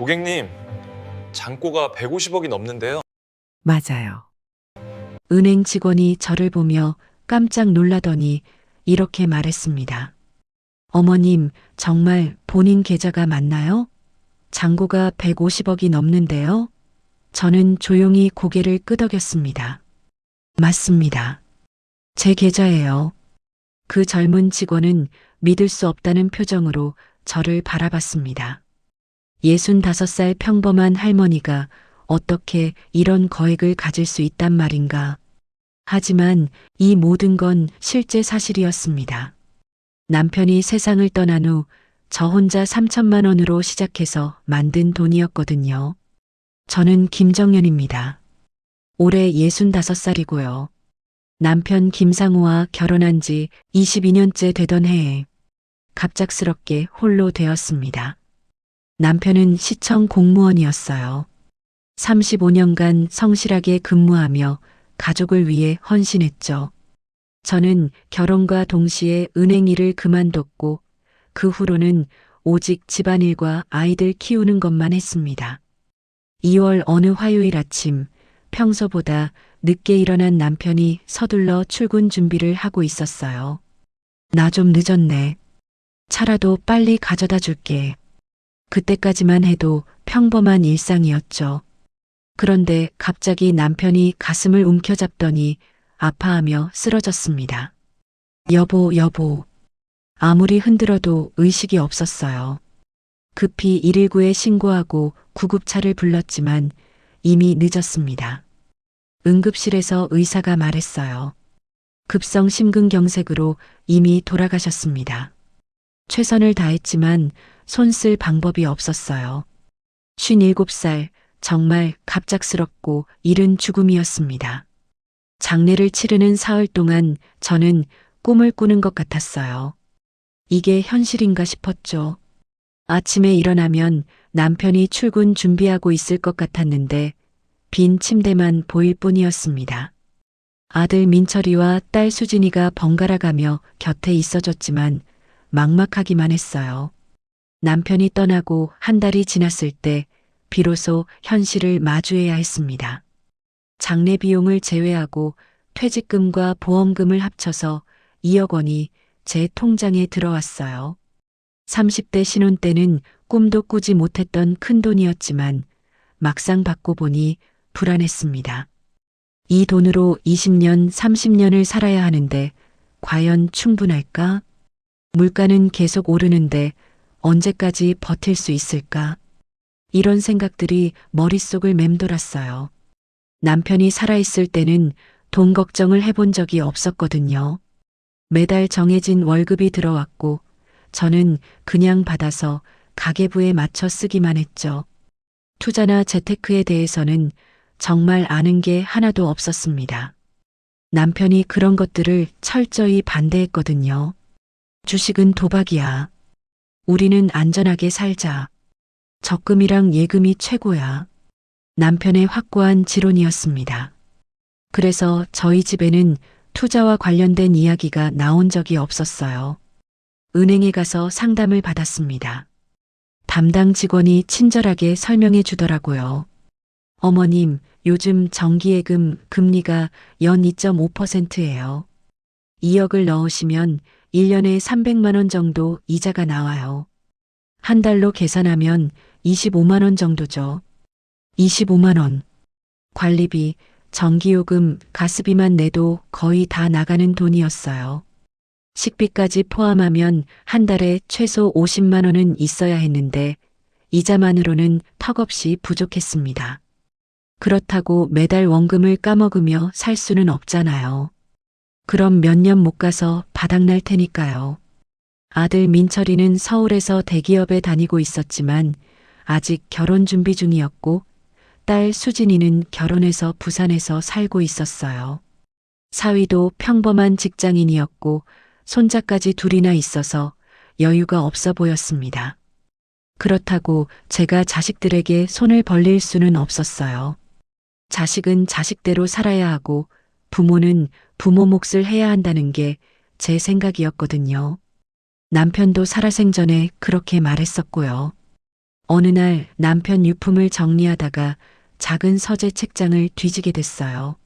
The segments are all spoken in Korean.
고객님, 잔고가 150억이 넘는데요. 맞아요. 은행 직원이 저를 보며 깜짝 놀라더니 이렇게 말했습니다. 어머님, 정말 본인 계좌가 맞나요? 잔고가 150억이 넘는데요? 저는 조용히 고개를 끄덕였습니다. 맞습니다. 제 계좌예요. 그 젊은 직원은 믿을 수 없다는 표정으로 저를 바라봤습니다. 65살 평범한 할머니가 어떻게 이런 거액을 가질 수 있단 말인가. 하지만 이 모든 건 실제 사실이었습니다. 남편이 세상을 떠난 후 저 혼자 3천만 원으로 시작해서 만든 돈이었거든요. 저는 김정연입니다. 올해 65살이고요. 남편 김상우와 결혼한 지 22년째 되던 해에 갑작스럽게 홀로 되었습니다. 남편은 시청 공무원이었어요. 35년간 성실하게 근무하며 가족을 위해 헌신했죠. 저는 결혼과 동시에 은행 일을 그만뒀고 그 후로는 오직 집안일과 아이들 키우는 것만 했습니다. 2월 어느 화요일 아침 평소보다 늦게 일어난 남편이 서둘러 출근 준비를 하고 있었어요. 나 좀 늦었네. 차라도 빨리 가져다 줄게. 그때까지만 해도 평범한 일상이었죠. 그런데 갑자기 남편이 가슴을 움켜잡더니 아파하며 쓰러졌습니다. 여보. 아무리 흔들어도 의식이 없었어요. 급히 119에 신고하고 구급차를 불렀지만 이미 늦었습니다. 응급실에서 의사가 말했어요. 급성 심근경색으로 이미 돌아가셨습니다. 최선을 다했지만 손쓸 방법이 없었어요. 57살, 정말 갑작스럽고 이른 죽음이었습니다. 장례를 치르는 사흘 동안 저는 꿈을 꾸는 것 같았어요. 이게 현실인가 싶었죠. 아침에 일어나면 남편이 출근 준비하고 있을 것 같았는데 빈 침대만 보일 뿐이었습니다. 아들 민철이와 딸 수진이가 번갈아 가며 곁에 있어줬지만 막막하기만 했어요. 남편이 떠나고 한 달이 지났을 때 비로소 현실을 마주해야 했습니다. 장례 비용을 제외하고 퇴직금과 보험금을 합쳐서 2억 원이 제 통장에 들어왔어요. 30대 신혼 때는 꿈도 꾸지 못했던 큰돈이었지만 막상 받고 보니 불안했습니다. 이 돈으로 20년, 30년을 살아야 하는데 과연 충분할까? 물가는 계속 오르는데 언제까지 버틸 수 있을까? 이런 생각들이 머릿속을 맴돌았어요. 남편이 살아있을 때는 돈 걱정을 해본 적이 없었거든요. 매달 정해진 월급이 들어왔고 저는 그냥 받아서 가계부에 맞춰 쓰기만 했죠. 투자나 재테크에 대해서는 정말 아는 게 하나도 없었습니다. 남편이 그런 것들을 철저히 반대했거든요. 주식은 도박이야. 우리는 안전하게 살자. 적금이랑 예금이 최고야. 남편의 확고한 지론이었습니다. 그래서 저희 집에는 투자와 관련된 이야기가 나온 적이 없었어요. 은행에 가서 상담을 받았습니다. 담당 직원이 친절하게 설명해 주더라고요. 어머님, 요즘 정기예금 금리가 연 2.5%예요. 2억을 넣으시면 1년에 300만 원 정도 이자가 나와요. 한 달로 계산하면 25만 원 정도죠. 25만 원. 관리비, 전기요금, 가스비만 내도 거의 다 나가는 돈이었어요. 식비까지 포함하면 한 달에 최소 50만 원은 있어야 했는데 이자만으로는 턱없이 부족했습니다. 그렇다고 매달 원금을 까먹으며 살 수는 없잖아요. 그럼 몇 년 못 가서 바닥날 테니까요. 아들 민철이는 서울에서 대기업에 다니고 있었지만 아직 결혼 준비 중이었고 딸 수진이는 결혼해서 부산에서 살고 있었어요. 사위도 평범한 직장인이었고 손자까지 둘이나 있어서 여유가 없어 보였습니다. 그렇다고 제가 자식들에게 손을 벌릴 수는 없었어요. 자식은 자식대로 살아야 하고 부모는 부모 몫을 해야 한다는 게 제 생각이었거든요. 남편도 살아생전에 그렇게 말했었고요. 어느 날 남편 유품을 정리하다가 작은 서재 책장을 뒤지게 됐어요.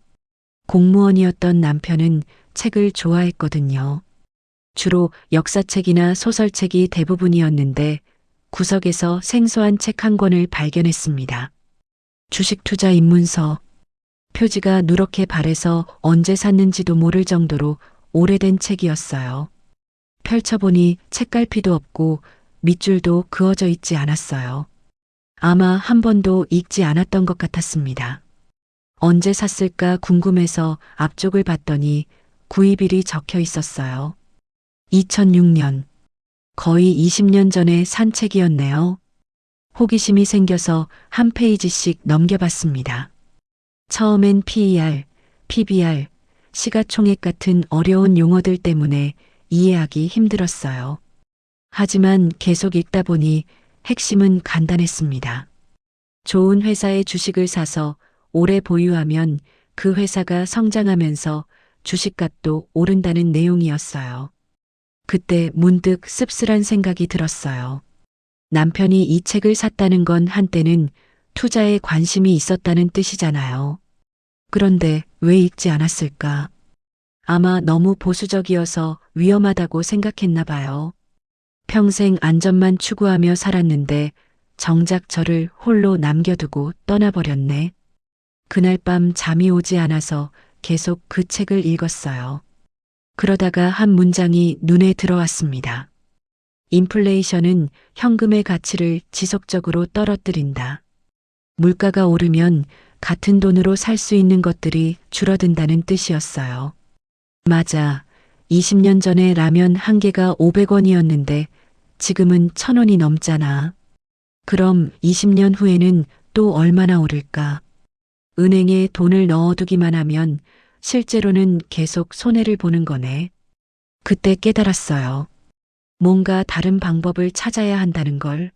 공무원이었던 남편은 책을 좋아했거든요. 주로 역사책이나 소설책이 대부분이었는데 구석에서 생소한 책 한 권을 발견했습니다. 주식 투자 입문서. 표지가 누렇게 발해서 언제 샀는지도 모를 정도로 오래된 책이었어요. 펼쳐보니 책갈피도 없고 밑줄도 그어져 있지 않았어요. 아마 한 번도 읽지 않았던 것 같았습니다. 언제 샀을까 궁금해서 앞쪽을 봤더니 구입일이 적혀 있었어요. 2006년. 거의 20년 전에 산 책이었네요. 호기심이 생겨서 한 페이지씩 넘겨봤습니다. 처음엔 PER, PBR, 시가총액 같은 어려운 용어들 때문에 이해하기 힘들었어요. 하지만 계속 읽다 보니 핵심은 간단했습니다. 좋은 회사의 주식을 사서 오래 보유하면 그 회사가 성장하면서 주식값도 오른다는 내용이었어요. 그때 문득 씁쓸한 생각이 들었어요. 남편이 이 책을 샀다는 건 한때는 투자에 관심이 있었다는 뜻이잖아요. 그런데 왜 읽지 않았을까? 아마 너무 보수적이어서 위험하다고 생각했나 봐요. 평생 안전만 추구하며 살았는데 정작 저를 홀로 남겨두고 떠나버렸네. 그날 밤 잠이 오지 않아서 계속 그 책을 읽었어요. 그러다가 한 문장이 눈에 들어왔습니다. 인플레이션은 현금의 가치를 지속적으로 떨어뜨린다. 물가가 오르면 같은 돈으로 살 수 있는 것들이 줄어든다는 뜻이었어요. 맞아. 20년 전에 라면 한 개가 500원이었는데 지금은 1000원이 넘잖아. 그럼 20년 후에는 또 얼마나 오를까? 은행에 돈을 넣어두기만 하면 실제로는 계속 손해를 보는 거네. 그때 깨달았어요. 뭔가 다른 방법을 찾아야 한다는 걸.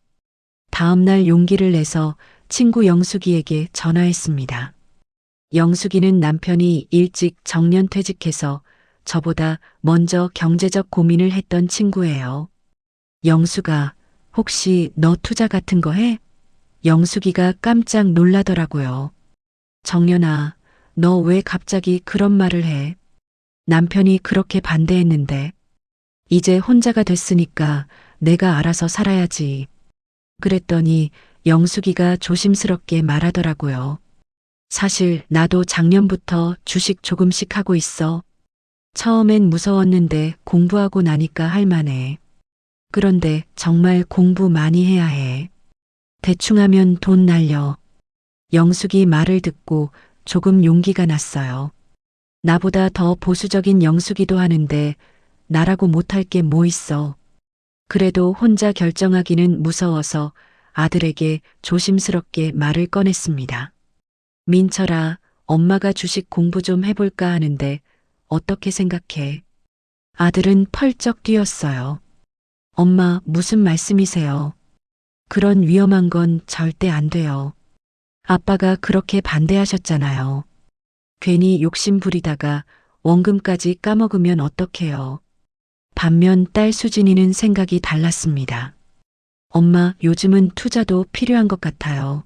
다음 날 용기를 내서 친구 영숙이에게 전화했습니다. 영숙이는 남편이 일찍 정년퇴직해서 저보다 먼저 경제적 고민을 했던 친구예요. 영숙아, 혹시 너 투자 같은 거 해? 영숙이가 깜짝 놀라더라고요. 정연아, 너 왜 갑자기 그런 말을 해? 남편이 그렇게 반대했는데. 이제 혼자가 됐으니까 내가 알아서 살아야지. 그랬더니 영숙이가 조심스럽게 말하더라고요. 사실 나도 작년부터 주식 조금씩 하고 있어. 처음엔 무서웠는데 공부하고 나니까 할만해. 그런데 정말 공부 많이 해야 해. 대충 하면 돈 날려. 영숙이 말을 듣고 조금 용기가 났어요. 나보다 더 보수적인 영숙이도 하는데 나라고 못할 게 뭐 있어. 그래도 혼자 결정하기는 무서워서 아들에게 조심스럽게 말을 꺼냈습니다. 민철아, 엄마가 주식 공부 좀 해볼까 하는데 어떻게 생각해? 아들은 펄쩍 뛰었어요. 엄마, 무슨 말씀이세요? 그런 위험한 건 절대 안 돼요. 아빠가 그렇게 반대하셨잖아요. 괜히 욕심 부리다가 원금까지 까먹으면 어떡해요. 반면 딸 수진이는 생각이 달랐습니다. 엄마, 요즘은 투자도 필요한 것 같아요.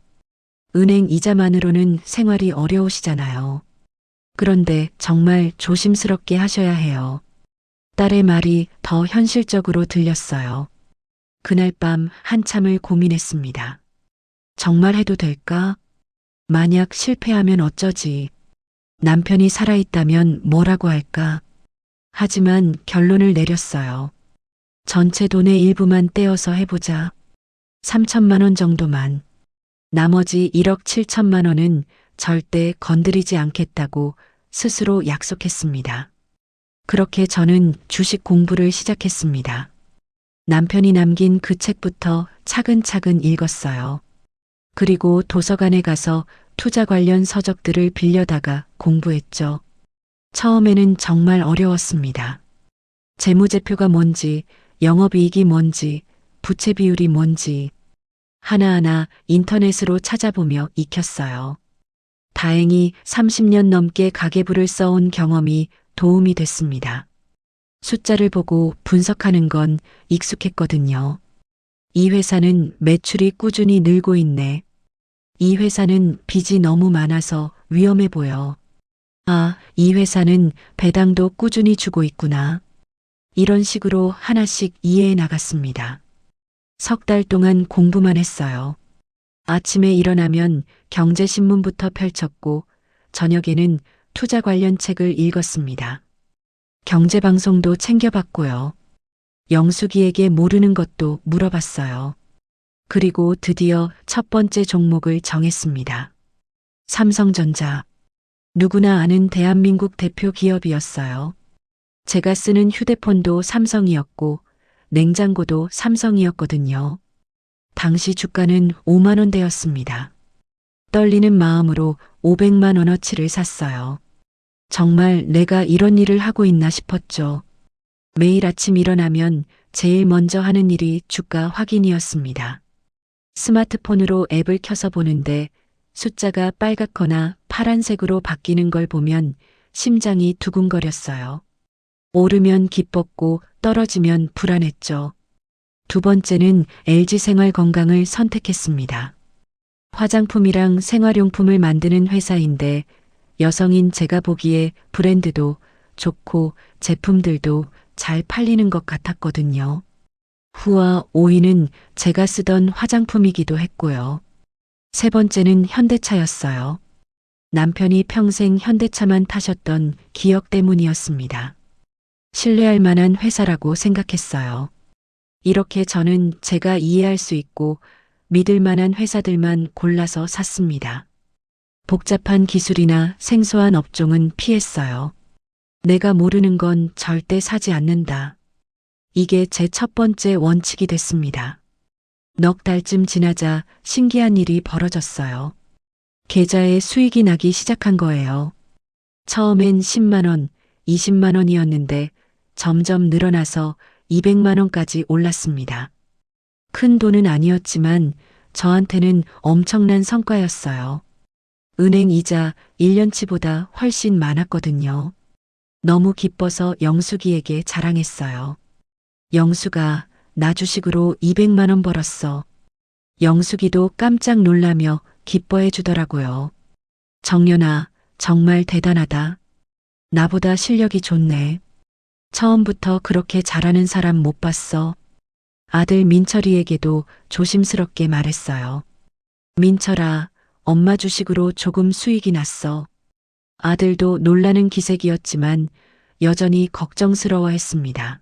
은행 이자만으로는 생활이 어려우시잖아요. 그런데 정말 조심스럽게 하셔야 해요. 딸의 말이 더 현실적으로 들렸어요. 그날 밤 한참을 고민했습니다. 정말 해도 될까? 만약 실패하면 어쩌지? 남편이 살아있다면 뭐라고 할까? 하지만 결론을 내렸어요. 전체 돈의 일부만 떼어서 해보자. 3천만 원 정도만. 나머지 1억 7천만 원은 절대 건드리지 않겠다고 스스로 약속했습니다. 그렇게 저는 주식 공부를 시작했습니다. 남편이 남긴 그 책부터 차근차근 읽었어요. 그리고 도서관에 가서 투자 관련 서적들을 빌려다가 공부했죠. 처음에는 정말 어려웠습니다. 재무제표가 뭔지, 영업이익이 뭔지, 부채 비율이 뭔지 하나하나 인터넷으로 찾아보며 익혔어요. 다행히 30년 넘게 가계부를 써온 경험이 도움이 됐습니다. 숫자를 보고 분석하는 건 익숙했거든요. 이 회사는 매출이 꾸준히 늘고 있네. 이 회사는 빚이 너무 많아서 위험해 보여. 아, 이 회사는 배당도 꾸준히 주고 있구나. 이런 식으로 하나씩 이해해 나갔습니다. 석 달 동안 공부만 했어요. 아침에 일어나면 경제신문부터 펼쳤고, 저녁에는 투자 관련 책을 읽었습니다. 경제방송도 챙겨봤고요. 영숙이에게 모르는 것도 물어봤어요. 그리고 드디어 첫 번째 종목을 정했습니다. 삼성전자. 누구나 아는 대한민국 대표 기업이었어요. 제가 쓰는 휴대폰도 삼성이었고, 냉장고도 삼성이었거든요. 당시 주가는 5만 원대였습니다. 떨리는 마음으로 500만 원어치를 샀어요. 정말 내가 이런 일을 하고 있나 싶었죠. 매일 아침 일어나면 제일 먼저 하는 일이 주가 확인이었습니다. 스마트폰으로 앱을 켜서 보는데 숫자가 빨갛거나 파란색으로 바뀌는 걸 보면 심장이 두근거렸어요. 오르면 기뻤고 떨어지면 불안했죠. 두 번째는 LG생활건강을 선택했습니다. 화장품이랑 생활용품을 만드는 회사인데 여성인 제가 보기에 브랜드도 좋고 제품들도 잘 팔리는 것 같았거든요. 후와 5위는 제가 쓰던 화장품이기도 했고요. 세 번째는 현대차였어요. 남편이 평생 현대차만 타셨던 기억 때문이었습니다. 신뢰할 만한 회사라고 생각했어요. 이렇게 저는 제가 이해할 수 있고 믿을 만한 회사들만 골라서 샀습니다. 복잡한 기술이나 생소한 업종은 피했어요. 내가 모르는 건 절대 사지 않는다. 이게 제 첫 번째 원칙이 됐습니다. 넉 달쯤 지나자 신기한 일이 벌어졌어요. 계좌에 수익이 나기 시작한 거예요. 처음엔 10만 원, 20만 원이었는데 점점 늘어나서 200만 원까지 올랐습니다. 큰 돈은 아니었지만 저한테는 엄청난 성과였어요. 은행 이자 1년치보다 훨씬 많았거든요. 너무 기뻐서 영숙이에게 자랑했어요. 영숙아, 나 주식으로 200만 원 벌었어. 영숙이도 깜짝 놀라며 기뻐해 주더라고요. 정연아, 정말 대단하다. 나보다 실력이 좋네. 처음부터 그렇게 잘하는 사람 못 봤어. 아들 민철이에게도 조심스럽게 말했어요. 민철아, 엄마 주식으로 조금 수익이 났어. 아들도 놀라는 기색이었지만 여전히 걱정스러워했습니다.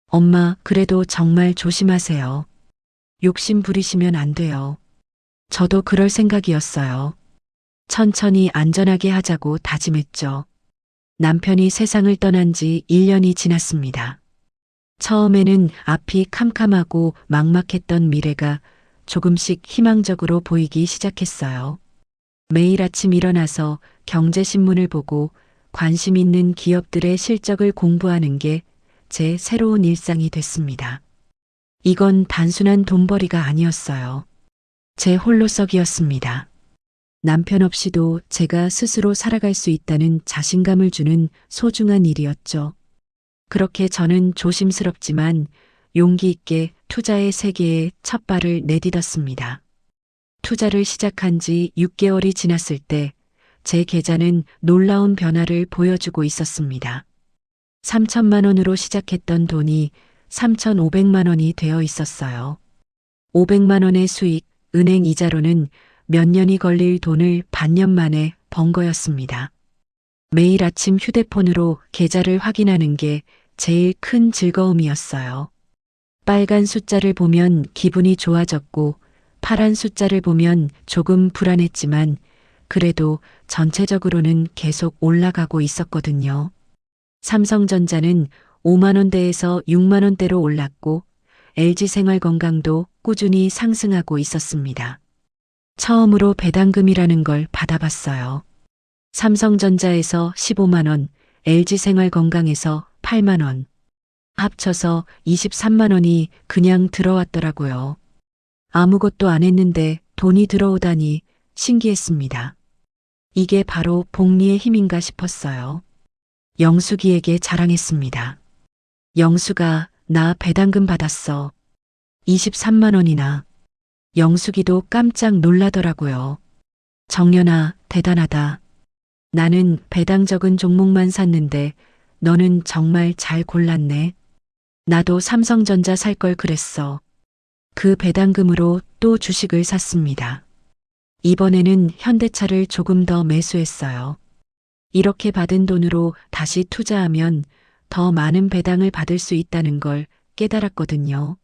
엄마, 그래도 정말 조심하세요. 욕심 부리시면 안 돼요. 저도 그럴 생각이었어요. 천천히 안전하게 하자고 다짐했죠. 남편이 세상을 떠난 지 1년이 지났습니다. 처음에는 앞이 캄캄하고 막막했던 미래가 조금씩 희망적으로 보이기 시작했어요. 매일 아침 일어나서 경제신문을 보고 관심 있는 기업들의 실적을 공부하는 게 제 새로운 일상이 됐습니다. 이건 단순한 돈벌이가 아니었어요. 제 홀로서기였습니다. 남편 없이도 제가 스스로 살아갈 수 있다는 자신감을 주는 소중한 일이었죠. 그렇게 저는 조심스럽지만 용기 있게 투자의 세계에 첫 발을 내딛었습니다. 투자를 시작한 지 6개월이 지났을 때 제 계좌는 놀라운 변화를 보여주고 있었습니다. 3천만 원으로 시작했던 돈이 3,500만 원이 되어 있었어요. 500만 원의 수익, 은행 이자로는 몇 년이 걸릴 돈을 반년 만에 번 거였습니다. 매일 아침 휴대폰으로 계좌를 확인하는 게 제일 큰 즐거움이었어요. 빨간 숫자를 보면 기분이 좋아졌고 파란 숫자를 보면 조금 불안했지만 그래도 전체적으로는 계속 올라가고 있었거든요. 삼성전자는 5만 원대에서 6만 원대로 올랐고 LG생활건강도 꾸준히 상승하고 있었습니다. 처음으로 배당금이라는 걸 받아봤어요. 삼성전자에서 15만 원, LG생활건강에서 8만 원. 합쳐서 23만 원이 그냥 들어왔더라고요. 아무것도 안 했는데 돈이 들어오다니 신기했습니다. 이게 바로 복리의 힘인가 싶었어요. 영숙이에게 자랑했습니다. 영숙아, 나 배당금 받았어. 23만 원이나. 영숙이도 깜짝 놀라더라고요. 정연아, 대단하다. 나는 배당 적은 종목만 샀는데 너는 정말 잘 골랐네. 나도 삼성전자 살 걸 그랬어. 그 배당금으로 또 주식을 샀습니다. 이번에는 현대차를 조금 더 매수했어요. 이렇게 받은 돈으로 다시 투자하면 더 많은 배당을 받을 수 있다는 걸 깨달았거든요.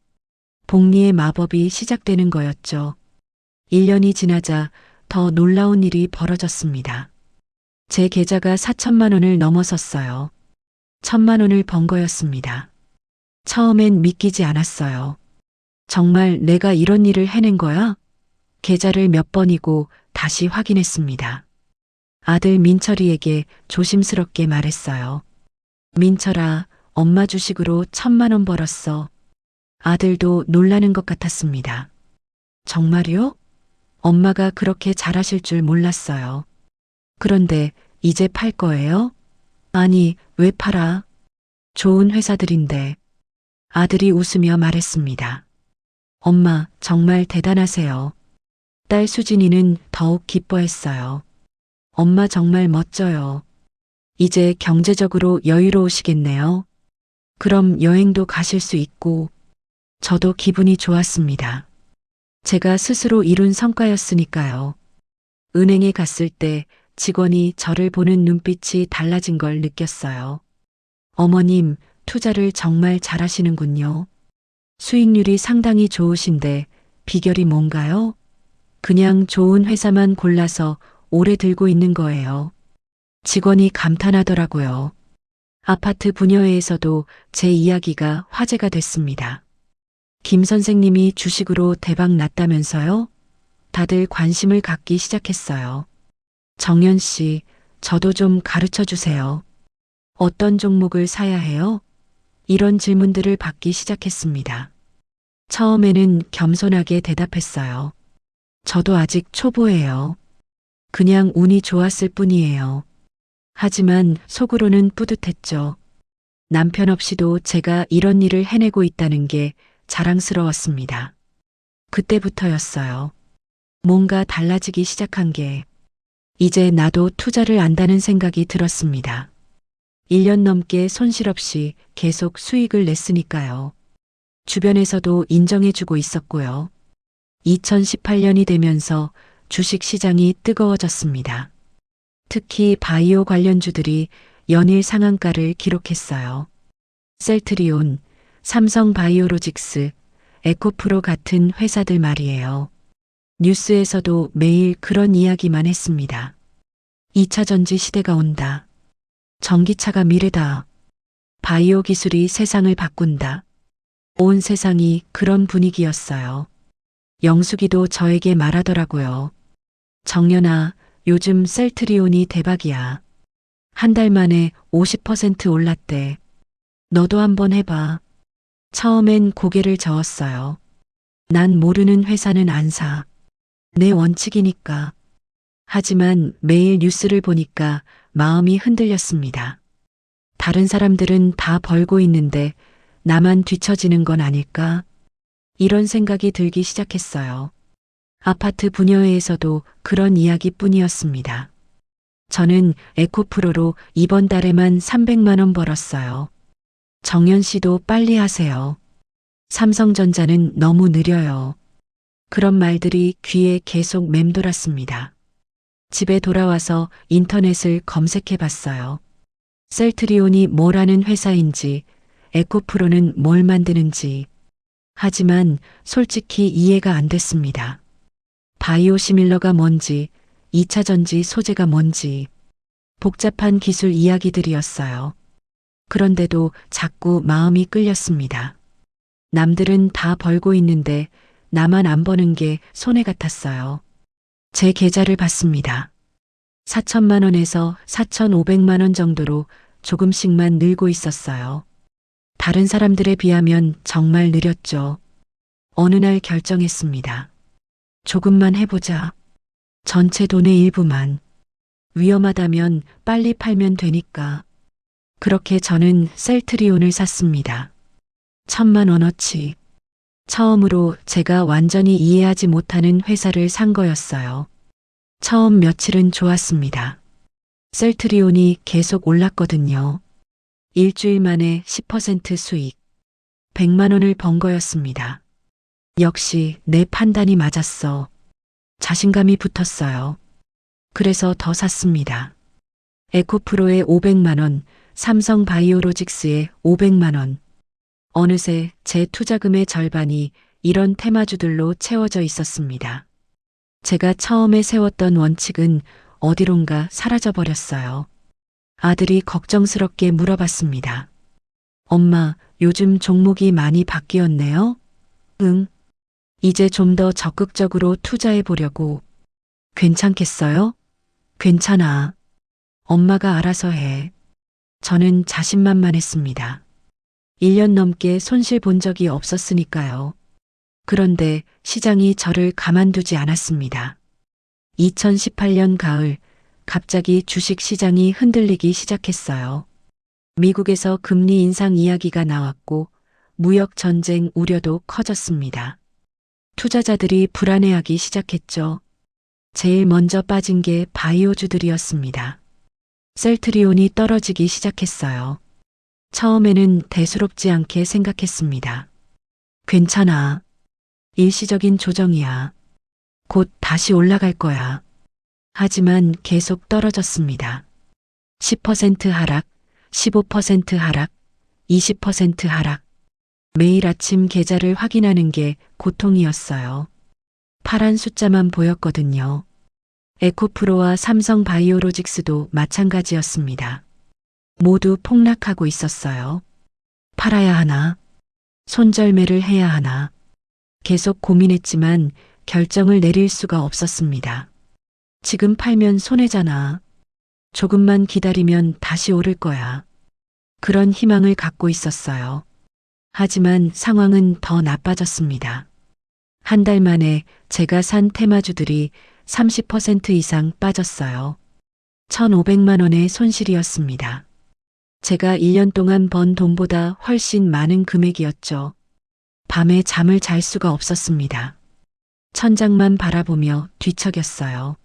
복리의 마법이 시작되는 거였죠. 1년이 지나자 더 놀라운 일이 벌어졌습니다. 제 계좌가 4천만 원을 넘어섰어요. 1,000만 원을 번 거였습니다. 처음엔 믿기지 않았어요. 정말 내가 이런 일을 해낸 거야? 계좌를 몇 번이고 다시 확인했습니다. 아들 민철이에게 조심스럽게 말했어요. 민철아, 엄마 주식으로 1,000만 원 벌었어. 아들도 놀라는 것 같았습니다. 정말요? 엄마가 그렇게 잘하실 줄 몰랐어요. 그런데 이제 팔 거예요? 아니, 왜 팔아? 좋은 회사들인데. 아들이 웃으며 말했습니다. 엄마, 정말 대단하세요. 딸 수진이는 더욱 기뻐했어요. 엄마 정말 멋져요. 이제 경제적으로 여유로우시겠네요. 그럼 여행도 가실 수 있고, 저도 기분이 좋았습니다. 제가 스스로 이룬 성과였으니까요. 은행에 갔을 때 직원이 저를 보는 눈빛이 달라진 걸 느꼈어요. 어머님, 투자를 정말 잘하시는군요. 수익률이 상당히 좋으신데 비결이 뭔가요? 그냥 좋은 회사만 골라서 오래 들고 있는 거예요. 직원이 감탄하더라고요. 아파트 분여회에서도 제 이야기가 화제가 됐습니다. 김 선생님이 주식으로 대박 났다면서요? 다들 관심을 갖기 시작했어요. 정연 씨, 저도 좀 가르쳐 주세요. 어떤 종목을 사야 해요? 이런 질문들을 받기 시작했습니다. 처음에는 겸손하게 대답했어요. 저도 아직 초보예요. 그냥 운이 좋았을 뿐이에요. 하지만 속으로는 뿌듯했죠. 남편 없이도 제가 이런 일을 해내고 있다는 게 자랑스러웠습니다. 그때부터였어요. 뭔가 달라지기 시작한 게 이제 나도 투자를 안다는 생각이 들었습니다. 1년 넘게 손실 없이 계속 수익을 냈으니까요. 주변에서도 인정해주고 있었고요. 2018년이 되면서 주식 시장이 뜨거워졌습니다. 특히 바이오 관련주들이 연일 상한가를 기록했어요. 셀트리온, 삼성바이오로직스, 에코프로 같은 회사들 말이에요. 뉴스에서도 매일 그런 이야기만 했습니다. 2차 전지 시대가 온다. 전기차가 미래다. 바이오 기술이 세상을 바꾼다. 온 세상이 그런 분위기였어요. 영숙이도 저에게 말하더라고요. 정연아, 요즘 셀트리온이 대박이야. 한 달 만에 50% 올랐대. 너도 한번 해봐. 처음엔 고개를 저었어요. 난 모르는 회사는 안 사. 내 원칙이니까. 하지만 매일 뉴스를 보니까 마음이 흔들렸습니다. 다른 사람들은 다 벌고 있는데 나만 뒤처지는 건 아닐까? 이런 생각이 들기 시작했어요. 아파트 분여회에서도 그런 이야기뿐이었습니다. 저는 에코프로로 이번 달에만 300만 원 벌었어요. 정연 씨도 빨리 하세요. 삼성전자는 너무 느려요. 그런 말들이 귀에 계속 맴돌았습니다. 집에 돌아와서 인터넷을 검색해 봤어요. 셀트리온이 뭘 하는 회사인지, 에코프로는 뭘 만드는지. 하지만 솔직히 이해가 안 됐습니다. 바이오 시밀러가 뭔지, 2차 전지 소재가 뭔지, 복잡한 기술 이야기들이었어요. 그런데도 자꾸 마음이 끌렸습니다. 남들은 다 벌고 있는데 나만 안 버는 게 손해 같았어요. 제 계좌를 봤습니다. 4천만 원에서 4,500만 원 정도로 조금씩만 늘고 있었어요. 다른 사람들에 비하면 정말 느렸죠. 어느 날 결정했습니다. 조금만 해보자. 전체 돈의 일부만. 위험하다면 빨리 팔면 되니까. 그렇게 저는 셀트리온을 샀습니다. 1,000만 원어치. 처음으로 제가 완전히 이해하지 못하는 회사를 산 거였어요. 처음 며칠은 좋았습니다. 셀트리온이 계속 올랐거든요. 일주일 만에 10% 수익, 100만 원을 번 거였습니다. 역시 내 판단이 맞았어. 자신감이 붙었어요. 그래서 더 샀습니다. 에코프로에 500만 원, 삼성 바이오로직스에 500만 원. 어느새 제 투자금의 절반이 이런 테마주들로 채워져 있었습니다. 제가 처음에 세웠던 원칙은 어디론가 사라져 버렸어요. 아들이 걱정스럽게 물어봤습니다. 엄마, 요즘 종목이 많이 바뀌었네요? 응. 이제 좀 더 적극적으로 투자해 보려고. 괜찮겠어요? 괜찮아. 엄마가 알아서 해. 저는 자신만만했습니다. 1년 넘게 손실 본 적이 없었으니까요. 그런데 시장이 저를 가만두지 않았습니다. 2018년 가을, 갑자기 주식 시장이 흔들리기 시작했어요. 미국에서 금리 인상 이야기가 나왔고, 무역 전쟁 우려도 커졌습니다. 투자자들이 불안해하기 시작했죠. 제일 먼저 빠진 게 바이오주들이었습니다. 셀트리온이 떨어지기 시작했어요. 처음에는 대수롭지 않게 생각했습니다. 괜찮아. 일시적인 조정이야. 곧 다시 올라갈 거야. 하지만 계속 떨어졌습니다. 10% 하락, 15% 하락, 20% 하락. 매일 아침 계좌를 확인하는 게 고통이었어요. 파란 숫자만 보였거든요. 에코프로와 삼성 바이오로직스도 마찬가지였습니다. 모두 폭락하고 있었어요. 팔아야 하나? 손절매를 해야 하나? 계속 고민했지만 결정을 내릴 수가 없었습니다. 지금 팔면 손해잖아. 조금만 기다리면 다시 오를 거야. 그런 희망을 갖고 있었어요. 하지만 상황은 더 나빠졌습니다. 한 달 만에 제가 산 테마주들이 30% 이상 빠졌어요. 1,500만 원의 손실이었습니다. 제가 1년 동안 번 돈보다 훨씬 많은 금액이었죠. 밤에 잠을 잘 수가 없었습니다. 천장만 바라보며 뒤척였어요.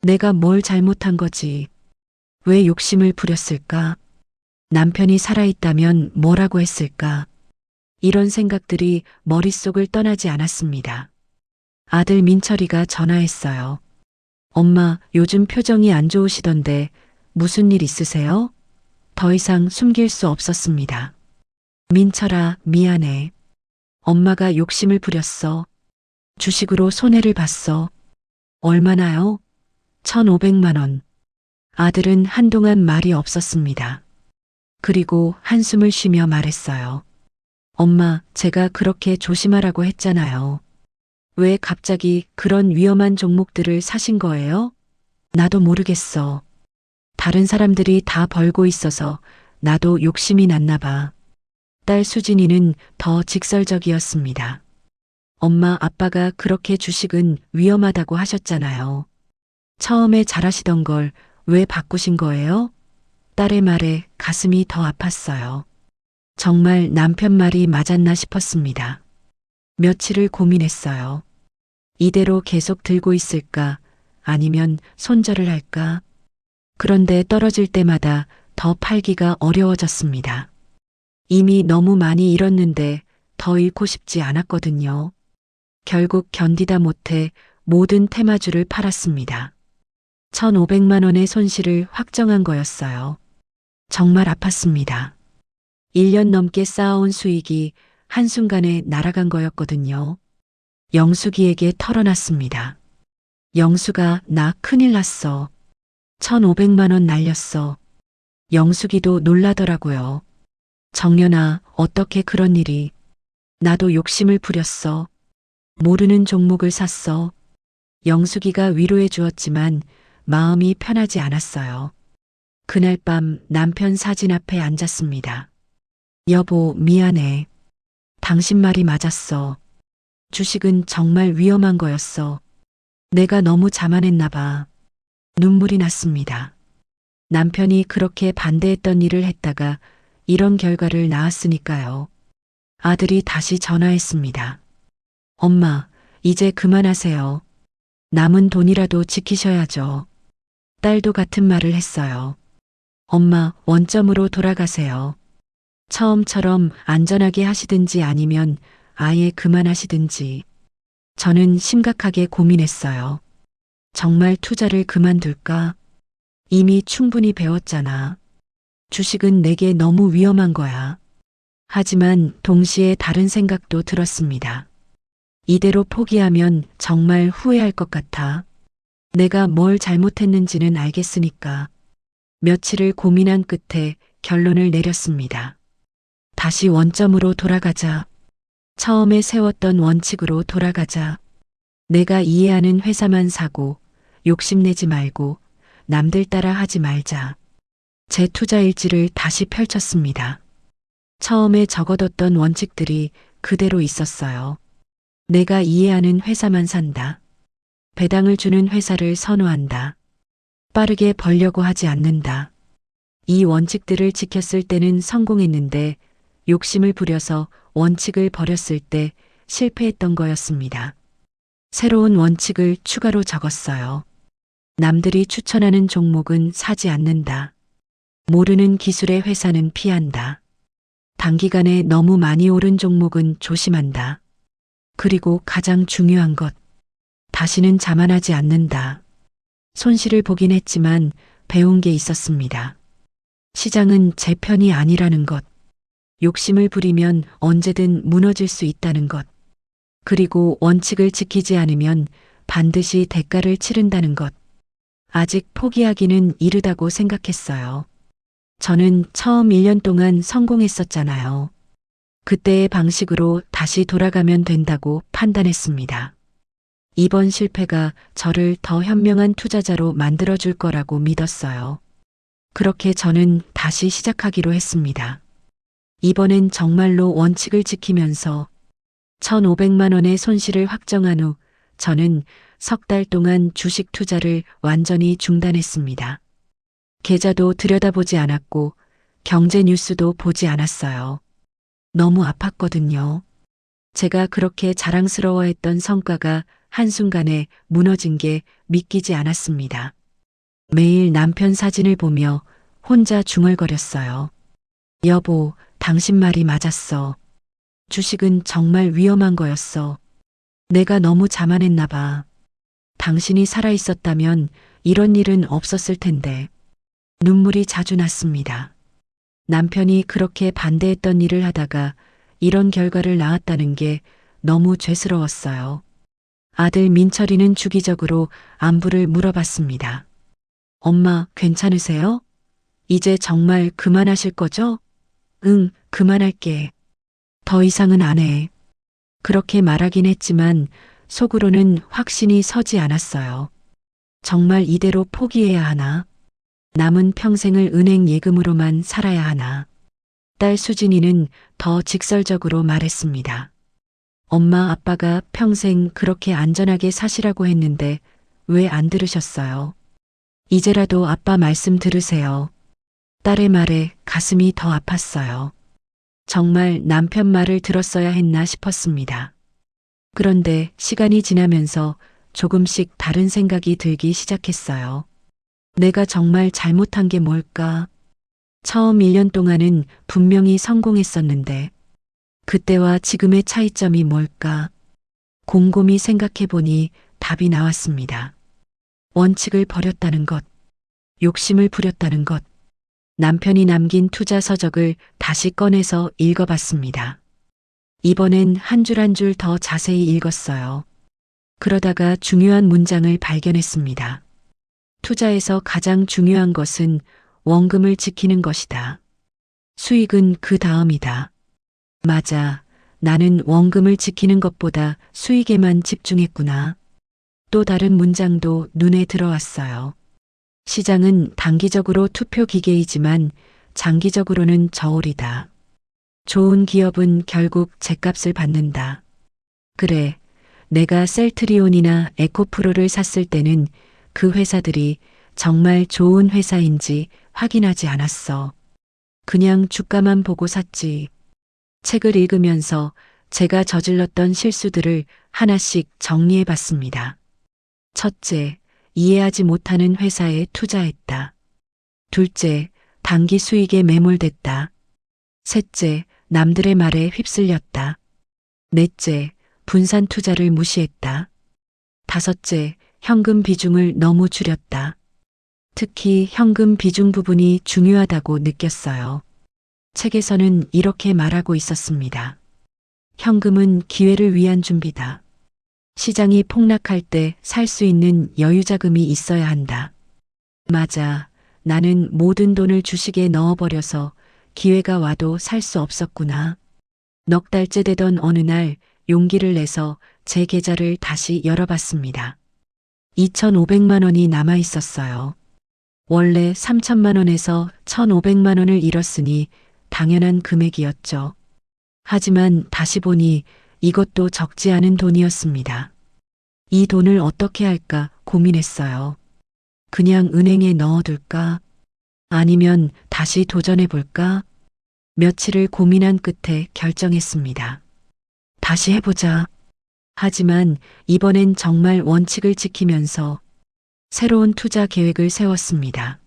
내가 뭘 잘못한 거지? 왜 욕심을 부렸을까? 남편이 살아있다면 뭐라고 했을까? 이런 생각들이 머릿속을 떠나지 않았습니다. 아들 민철이가 전화했어요. 엄마, 요즘 표정이 안 좋으시던데 무슨 일 있으세요? 더 이상 숨길 수 없었습니다. 민철아, 미안해. 엄마가 욕심을 부렸어. 주식으로 손해를 봤어. 얼마나요? 1,500만 원. 아들은 한동안 말이 없었습니다. 그리고 한숨을 쉬며 말했어요. 엄마, 제가 그렇게 조심하라고 했잖아요. 왜 갑자기 그런 위험한 종목들을 사신 거예요? 나도 모르겠어. 다른 사람들이 다 벌고 있어서 나도 욕심이 났나 봐. 딸 수진이는 더 직설적이었습니다. 엄마, 아빠가 그렇게 주식은 위험하다고 하셨잖아요. 처음에 잘하시던 걸 왜 바꾸신 거예요? 딸의 말에 가슴이 더 아팠어요. 정말 남편 말이 맞았나 싶었습니다. 며칠을 고민했어요. 이대로 계속 들고 있을까? 아니면 손절을 할까? 그런데 떨어질 때마다 더 팔기가 어려워졌습니다. 이미 너무 많이 잃었는데 더 잃고 싶지 않았거든요. 결국 견디다 못해 모든 테마주를 팔았습니다. 1,500만 원의 손실을 확정한 거였어요. 정말 아팠습니다. 1년 넘게 쌓아온 수익이 한순간에 날아간 거였거든요. 영숙이에게 털어놨습니다. 영숙아, 나 큰일 났어. 1,500만 원 날렸어. 영숙이도 놀라더라고요. 정연아, 어떻게 그런 일이. 나도 욕심을 부렸어. 모르는 종목을 샀어. 영숙이가 위로해 주었지만 마음이 편하지 않았어요. 그날 밤 남편 사진 앞에 앉았습니다. 여보, 미안해. 당신 말이 맞았어. 주식은 정말 위험한 거였어. 내가 너무 자만했나 봐. 눈물이 났습니다. 남편이 그렇게 반대했던 일을 했다가 이런 결과를 낳았으니까요. 아들이 다시 전화했습니다. 엄마, 이제 그만하세요. 남은 돈이라도 지키셔야죠. 딸도 같은 말을 했어요. 엄마, 원점으로 돌아가세요. 처음처럼 안전하게 하시든지 아니면 아예 그만하시든지. 저는 심각하게 고민했어요. 정말 투자를 그만둘까? 이미 충분히 배웠잖아. 주식은 내게 너무 위험한 거야. 하지만 동시에 다른 생각도 들었습니다. 이대로 포기하면 정말 후회할 것 같아. 내가 뭘 잘못했는지는 알겠으니까. 며칠을 고민한 끝에 결론을 내렸습니다. 다시 원점으로 돌아가자. 처음에 세웠던 원칙으로 돌아가자. 내가 이해하는 회사만 사고 욕심내지 말고 남들 따라 하지 말자. 제 투자 일지를 다시 펼쳤습니다. 처음에 적어뒀던 원칙들이 그대로 있었어요. 내가 이해하는 회사만 산다. 배당을 주는 회사를 선호한다. 빠르게 벌려고 하지 않는다. 이 원칙들을 지켰을 때는 성공했는데 욕심을 부려서 원칙을 버렸을 때 실패했던 거였습니다. 새로운 원칙을 추가로 적었어요. 남들이 추천하는 종목은 사지 않는다. 모르는 기술의 회사는 피한다. 단기간에 너무 많이 오른 종목은 조심한다. 그리고 가장 중요한 것. 다시는 자만하지 않는다. 손실을 보긴 했지만 배운 게 있었습니다. 시장은 제 편이 아니라는 것. 욕심을 부리면 언제든 무너질 수 있다는 것. 그리고 원칙을 지키지 않으면 반드시 대가를 치른다는 것. 아직 포기하기는 이르다고 생각했어요. 저는 처음 1년 동안 성공했었잖아요. 그때의 방식으로 다시 돌아가면 된다고 판단했습니다. 이번 실패가 저를 더 현명한 투자자로 만들어줄 거라고 믿었어요. 그렇게 저는 다시 시작하기로 했습니다. 이번엔 정말로 원칙을 지키면서 1,500만 원의 손실을 확정한 후 저는 석 달 동안 주식 투자를 완전히 중단했습니다. 계좌도 들여다보지 않았고 경제 뉴스도 보지 않았어요. 너무 아팠거든요. 제가 그렇게 자랑스러워했던 성과가 한순간에 무너진 게 믿기지 않았습니다. 매일 남편 사진을 보며 혼자 중얼거렸어요. 여보, 당신 말이 맞았어. 주식은 정말 위험한 거였어. 내가 너무 자만했나 봐. 당신이 살아있었다면 이런 일은 없었을 텐데. 눈물이 자주 났습니다. 남편이 그렇게 반대했던 일을 하다가 이런 결과를 낳았다는 게 너무 죄스러웠어요. 아들 민철이는 주기적으로 안부를 물어봤습니다. 엄마, 괜찮으세요? 이제 정말 그만하실 거죠? 응, 그만할게. 더 이상은 안 해. 그렇게 말하긴 했지만 속으로는 확신이 서지 않았어요. 정말 이대로 포기해야 하나? 남은 평생을 은행 예금으로만 살아야 하나? 딸 수진이는 더 직설적으로 말했습니다. 엄마 아빠가 평생 그렇게 안전하게 사시라고 했는데 왜 안 들으셨어요? 이제라도 아빠 말씀 들으세요. 딸의 말에 가슴이 더 아팠어요. 정말 남편 말을 들었어야 했나 싶었습니다. 그런데 시간이 지나면서 조금씩 다른 생각이 들기 시작했어요. 내가 정말 잘못한 게 뭘까? 처음 1년 동안은 분명히 성공했었는데 그때와 지금의 차이점이 뭘까? 곰곰이 생각해보니 답이 나왔습니다. 원칙을 버렸다는 것, 욕심을 부렸다는 것, 남편이 남긴 투자 서적을 다시 꺼내서 읽어봤습니다. 이번엔 한 줄 한 줄 더 자세히 읽었어요. 그러다가 중요한 문장을 발견했습니다. 투자에서 가장 중요한 것은 원금을 지키는 것이다. 수익은 그 다음이다. 맞아. 나는 원금을 지키는 것보다 수익에만 집중했구나. 또 다른 문장도 눈에 들어왔어요. 시장은 단기적으로 투표 기계이지만 장기적으로는 저울이다. 좋은 기업은 결국 죗값을 받는다. 그래, 내가 셀트리온이나 에코프로를 샀을 때는 그 회사들이 정말 좋은 회사인지 확인하지 않았어. 그냥 주가만 보고 샀지. 책을 읽으면서 제가 저질렀던 실수들을 하나씩 정리해 봤습니다. 첫째, 이해하지 못하는 회사에 투자했다. 둘째, 단기 수익에 매몰됐다. 셋째, 남들의 말에 휩쓸렸다. 넷째, 분산 투자를 무시했다. 다섯째, 현금 비중을 너무 줄였다. 특히 현금 비중 부분이 중요하다고 느꼈어요. 책에서는 이렇게 말하고 있었습니다. 현금은 기회를 위한 준비다. 시장이 폭락할 때 살 수 있는 여유 자금이 있어야 한다. 맞아. 나는 모든 돈을 주식에 넣어버려서 기회가 와도 살 수 없었구나. 넉 달째 되던 어느 날 용기를 내서 제 계좌를 다시 열어봤습니다. 2,500만 원이 남아 있었어요. 원래 3천만 원에서 1,500만 원을 잃었으니 당연한 금액이었죠. 하지만 다시 보니 이것도 적지 않은 돈이었습니다. 이 돈을 어떻게 할까 고민했어요. 그냥 은행에 넣어둘까? 아니면 다시 도전해볼까? 며칠을 고민한 끝에 결정했습니다. 다시 해보자. 하지만 이번엔 정말 원칙을 지키면서 새로운 투자 계획을 세웠습니다.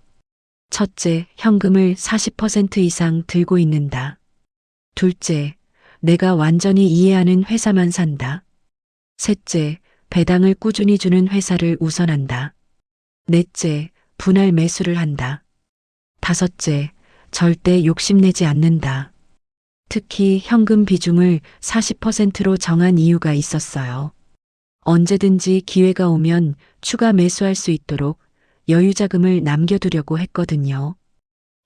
첫째, 현금을 40% 이상 들고 있는다. 둘째, 내가 완전히 이해하는 회사만 산다. 셋째, 배당을 꾸준히 주는 회사를 우선한다. 넷째, 분할 매수를 한다. 다섯째, 절대 욕심내지 않는다. 특히 현금 비중을 40%로 정한 이유가 있었어요. 언제든지 기회가 오면 추가 매수할 수 있도록 여유 자금을 남겨두려고 했거든요.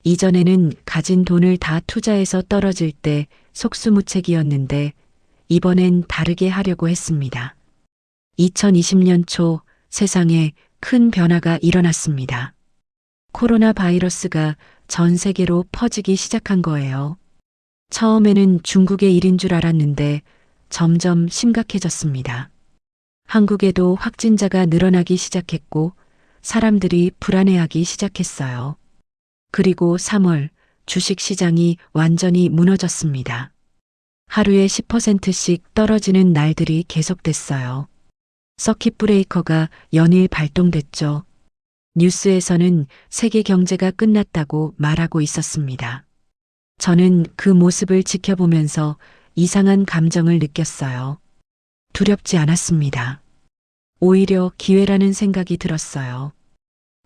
이전에는 가진 돈을 다 투자해서 떨어질 때 속수무책이었는데 이번엔 다르게 하려고 했습니다. 2020년 초 세상에 큰 변화가 일어났습니다. 코로나 바이러스가 전 세계로 퍼지기 시작한 거예요. 처음에는 중국의 일인 줄 알았는데 점점 심각해졌습니다. 한국에도 확진자가 늘어나기 시작했고 사람들이 불안해하기 시작했어요. 그리고 3월 주식 시장이 완전히 무너졌습니다. 하루에 10%씩 떨어지는 날들이 계속됐어요. 서킷 브레이커가 연일 발동됐죠. 뉴스에서는 세계 경제가 끝났다고 말하고 있었습니다. 저는 그 모습을 지켜보면서 이상한 감정을 느꼈어요. 두렵지 않았습니다. 오히려 기회라는 생각이 들었어요.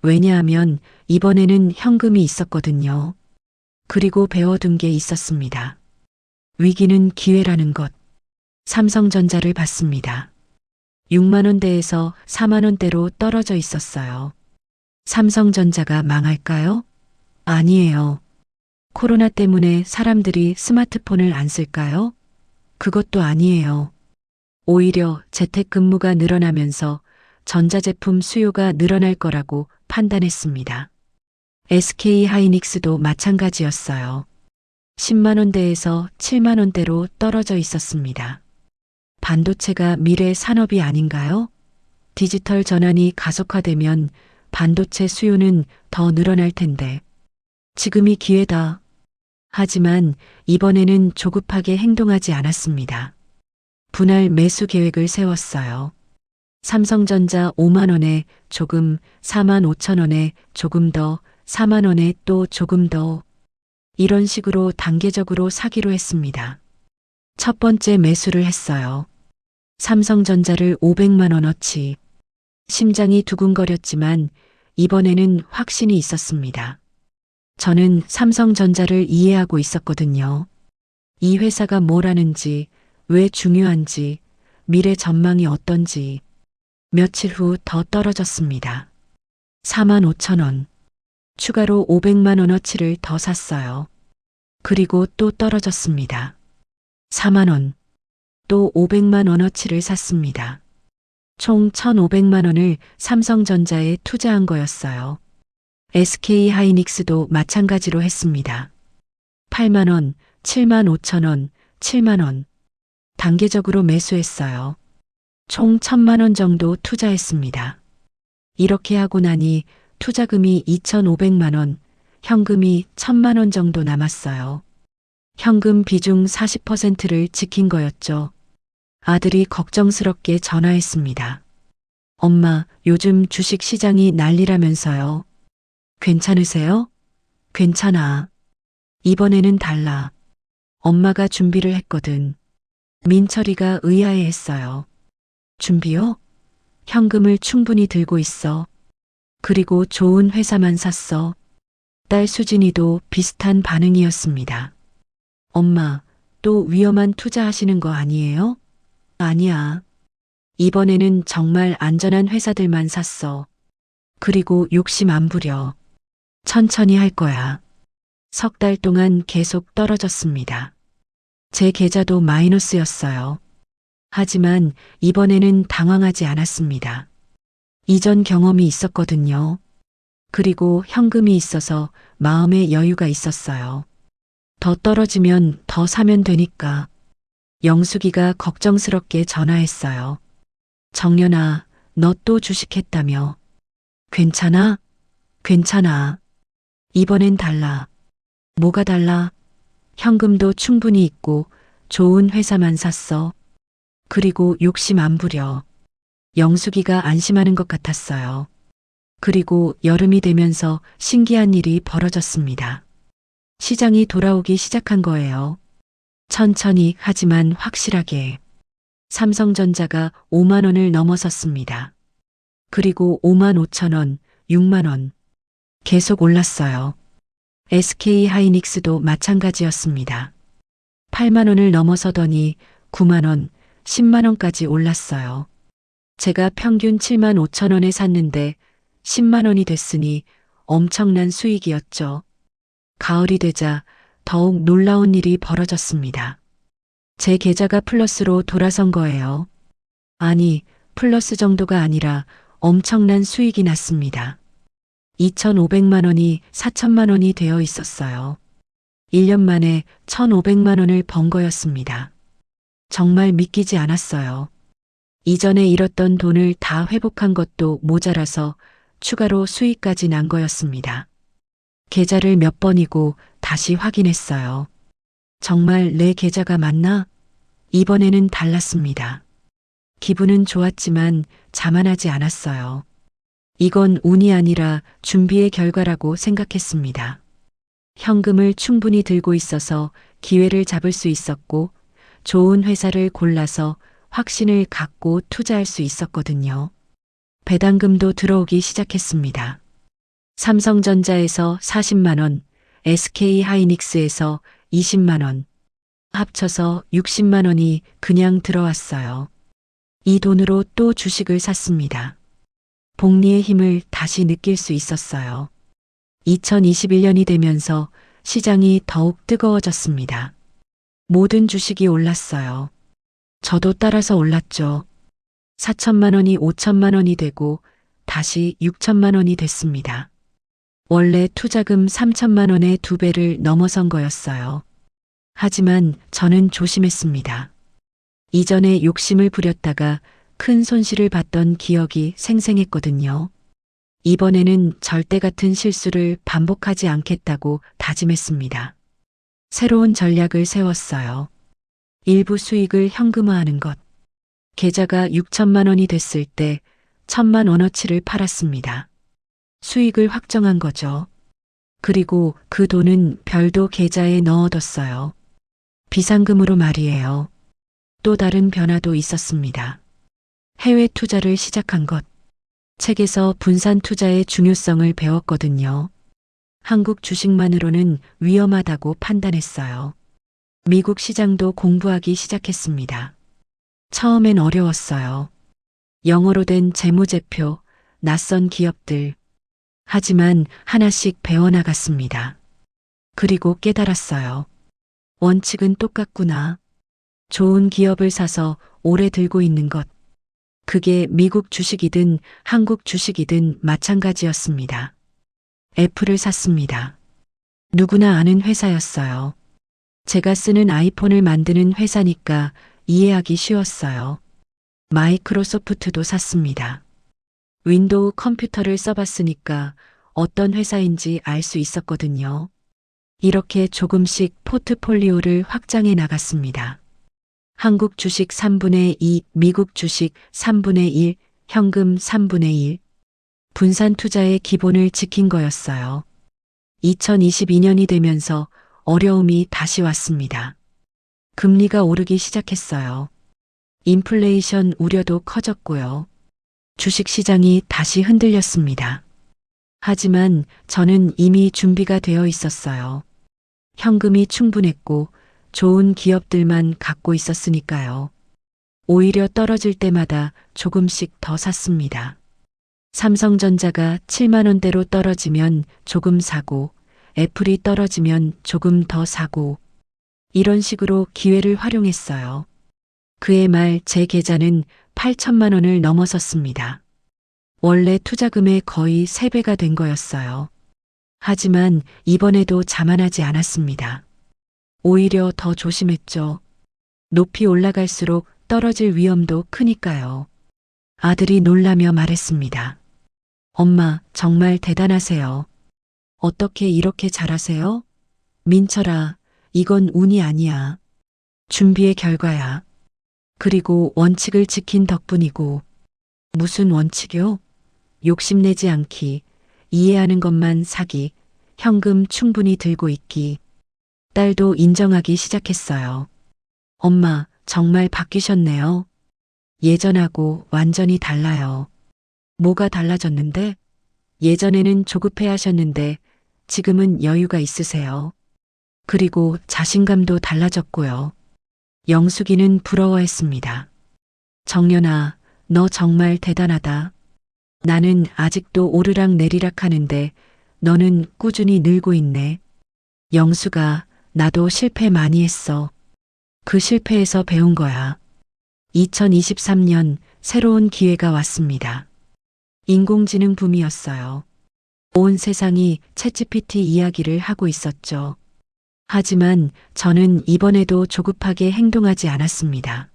왜냐하면 이번에는 현금이 있었거든요. 그리고 배워둔 게 있었습니다. 위기는 기회라는 것. 삼성전자를 봤습니다. 6만 원대에서 4만 원대로 떨어져 있었어요. 삼성전자가 망할까요? 아니에요. 코로나 때문에 사람들이 스마트폰을 안 쓸까요? 그것도 아니에요. 오히려 재택근무가 늘어나면서 전자제품 수요가 늘어날 거라고 판단했습니다. SK 하이닉스도 마찬가지였어요. 10만 원대에서 7만 원대로 떨어져 있었습니다. 반도체가 미래 산업이 아닌가요? 디지털 전환이 가속화되면 반도체 수요는 더 늘어날 텐데. 지금이 기회다. 하지만 이번에는 조급하게 행동하지 않았습니다. 분할 매수 계획을 세웠어요. 삼성전자 5만 원에 조금, 4만 5천 원에 조금 더, 4만 원에 또 조금 더. 이런 식으로 단계적으로 사기로 했습니다. 첫 번째 매수를 했어요. 삼성전자를 500만 원어치. 심장이 두근거렸지만 이번에는 확신이 있었습니다. 저는 삼성전자를 이해하고 있었거든요. 이 회사가 뭘 하는지, 왜 중요한지, 미래 전망이 어떤지. 며칠 후 더 떨어졌습니다. 4만 5천 원. 추가로 500만 원어치를 더 샀어요. 그리고 또 떨어졌습니다. 4만 원. 또 500만 원어치를 샀습니다. 총 1,500만 원을 삼성전자에 투자한 거였어요. SK 하이닉스도 마찬가지로 했습니다. 8만 원, 7만 5천 원, 7만 원. 단계적으로 매수했어요. 총 1,000만 원 정도 투자했습니다. 이렇게 하고 나니 투자금이 2,500만 원, 현금이 1,000만 원 정도 남았어요. 현금 비중 40%를 지킨 거였죠. 아들이 걱정스럽게 전화했습니다. 엄마, 요즘 주식 시장이 난리라면서요. 괜찮으세요? 괜찮아. 이번에는 달라. 엄마가 준비를 했거든. 민철이가 의아해했어요. 준비요? 현금을 충분히 들고 있어. 그리고 좋은 회사만 샀어. 딸 수진이도 비슷한 반응이었습니다. 엄마, 또 위험한 투자하시는 거 아니에요? 아니야. 이번에는 정말 안전한 회사들만 샀어. 그리고 욕심 안 부려. 천천히 할 거야. 석 달 동안 계속 떨어졌습니다. 제 계좌도 마이너스였어요. 하지만 이번에는 당황하지 않았습니다. 이전 경험이 있었거든요. 그리고 현금이 있어서 마음의 여유가 있었어요. 더 떨어지면 더 사면 되니까. 영숙이가 걱정스럽게 전화했어요. 정연아, 너 또 주식했다며. 괜찮아? 괜찮아. 이번엔 달라. 뭐가 달라? 현금도 충분히 있고 좋은 회사만 샀어. 그리고 욕심 안 부려. 영숙이가 안심하는 것 같았어요. 그리고 여름이 되면서 신기한 일이 벌어졌습니다. 시장이 돌아오기 시작한 거예요. 천천히 하지만 확실하게. 삼성전자가 5만 원을 넘어섰습니다. 그리고 5만 5천 원, 6만 원. 계속 올랐어요. SK 하이닉스도 마찬가지였습니다. 8만 원을 넘어서더니 9만 원, 10만 원까지 올랐어요. 제가 평균 7만 5천 원에 샀는데 10만 원이 됐으니 엄청난 수익이었죠. 가을이 되자 더욱 놀라운 일이 벌어졌습니다. 제 계좌가 플러스로 돌아선 거예요. 아니, 플러스 정도가 아니라 엄청난 수익이 났습니다. 2,500만 원이 4천만 원이 되어 있었어요. 1년 만에 1,500만 원을 번 거였습니다. 정말 믿기지 않았어요. 이전에 잃었던 돈을 다 회복한 것도 모자라서 추가로 수익까지 난 거였습니다. 계좌를 몇 번이고 다시 확인했어요. 정말 내 계좌가 맞나? 이번에는 달랐습니다. 기분은 좋았지만 자만하지 않았어요. 이건 운이 아니라 준비의 결과라고 생각했습니다. 현금을 충분히 들고 있어서 기회를 잡을 수 있었고 좋은 회사를 골라서 확신을 갖고 투자할 수 있었거든요. 배당금도 들어오기 시작했습니다. 삼성전자에서 40만 원, SK 하이닉스에서 20만 원, 합쳐서 60만 원이 그냥 들어왔어요. 이 돈으로 또 주식을 샀습니다. 복리의 힘을 다시 느낄 수 있었어요. 2021년이 되면서 시장이 더욱 뜨거워졌습니다. 모든 주식이 올랐어요. 저도 따라서 올랐죠. 4천만 원이 5천만 원이 되고 다시 6천만 원이 됐습니다. 원래 투자금 3천만 원의 2배를 넘어선 거였어요. 하지만 저는 조심했습니다. 이전에 욕심을 부렸다가 큰 손실을 봤던 기억이 생생했거든요. 이번에는 절대 같은 실수를 반복하지 않겠다고 다짐했습니다. 새로운 전략을 세웠어요. 일부 수익을 현금화하는 것. 계좌가 6천만 원이 됐을 때 1,000만 원어치를 팔았습니다. 수익을 확정한 거죠. 그리고 그 돈은 별도 계좌에 넣어뒀어요. 비상금으로 말이에요. 또 다른 변화도 있었습니다. 해외 투자를 시작한 것. 책에서 분산 투자의 중요성을 배웠거든요. 한국 주식만으로는 위험하다고 판단했어요. 미국 시장도 공부하기 시작했습니다. 처음엔 어려웠어요. 영어로 된 재무제표, 낯선 기업들. 하지만 하나씩 배워나갔습니다. 그리고 깨달았어요. 원칙은 똑같구나. 좋은 기업을 사서 오래 들고 있는 것. 그게 미국 주식이든 한국 주식이든 마찬가지였습니다. 애플을 샀습니다. 누구나 아는 회사였어요. 제가 쓰는 아이폰을 만드는 회사니까 이해하기 쉬웠어요. 마이크로소프트도 샀습니다. 윈도우 컴퓨터를 써봤으니까 어떤 회사인지 알 수 있었거든요. 이렇게 조금씩 포트폴리오를 확장해 나갔습니다. 한국 주식 3분의 2, 미국 주식 3분의 1, 현금 3분의 1. 분산 투자의 기본을 지킨 거였어요. 2022년이 되면서 어려움이 다시 왔습니다. 금리가 오르기 시작했어요. 인플레이션 우려도 커졌고요. 주식시장이 다시 흔들렸습니다. 하지만 저는 이미 준비가 되어 있었어요. 현금이 충분했고 좋은 기업들만 갖고 있었으니까요. 오히려 떨어질 때마다 조금씩 더 샀습니다. 삼성전자가 7만 원대로 떨어지면 조금 사고, 애플이 떨어지면 조금 더 사고, 이런 식으로 기회를 활용했어요. 그해 말 제 계좌는 8천만 원을 넘어섰습니다. 원래 투자금의 거의 3배가 된 거였어요. 하지만 이번에도 자만하지 않았습니다. 오히려 더 조심했죠. 높이 올라갈수록 떨어질 위험도 크니까요. 아들이 놀라며 말했습니다. 엄마, 정말 대단하세요. 어떻게 이렇게 잘하세요? 민철아, 이건 운이 아니야. 준비의 결과야. 그리고 원칙을 지킨 덕분이고. 무슨 원칙이요? 욕심내지 않기, 이해하는 것만 사기, 현금 충분히 들고 있기. 딸도 인정하기 시작했어요. 엄마, 정말 바뀌셨네요. 예전하고 완전히 달라요. 뭐가 달라졌는데? 예전에는 조급해 하셨는데 지금은 여유가 있으세요. 그리고 자신감도 달라졌고요. 영숙이는 부러워했습니다. 정연아, 너 정말 대단하다. 나는 아직도 오르락 내리락 하는데 너는 꾸준히 늘고 있네. 영수가, 나도 실패 많이 했어. 그 실패에서 배운 거야. 2023년 새로운 기회가 왔습니다. 인공지능 붐이었어요. 온 세상이 챗GPT 이야기를 하고 있었죠. 하지만 저는 이번에도 조급하게 행동하지 않았습니다.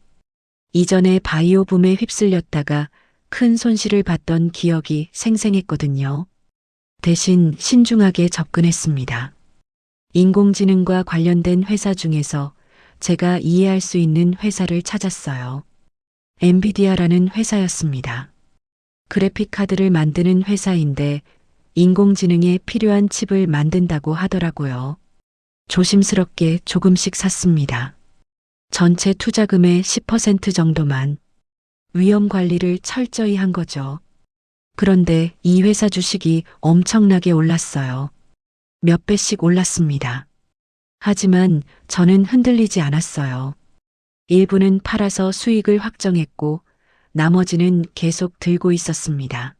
이전에 바이오 붐에 휩쓸렸다가 큰 손실을 봤던 기억이 생생했거든요. 대신 신중하게 접근했습니다. 인공지능과 관련된 회사 중에서 제가 이해할 수 있는 회사를 찾았어요. 엔비디아라는 회사였습니다. 그래픽 카드를 만드는 회사인데 인공지능에 필요한 칩을 만든다고 하더라고요. 조심스럽게 조금씩 샀습니다. 전체 투자금의 10% 정도만. 위험 관리를 철저히 한 거죠. 그런데 이 회사 주식이 엄청나게 올랐어요. 몇 배씩 올랐습니다. 하지만 저는 흔들리지 않았어요. 일부는 팔아서 수익을 확정했고 나머지는 계속 들고 있었습니다.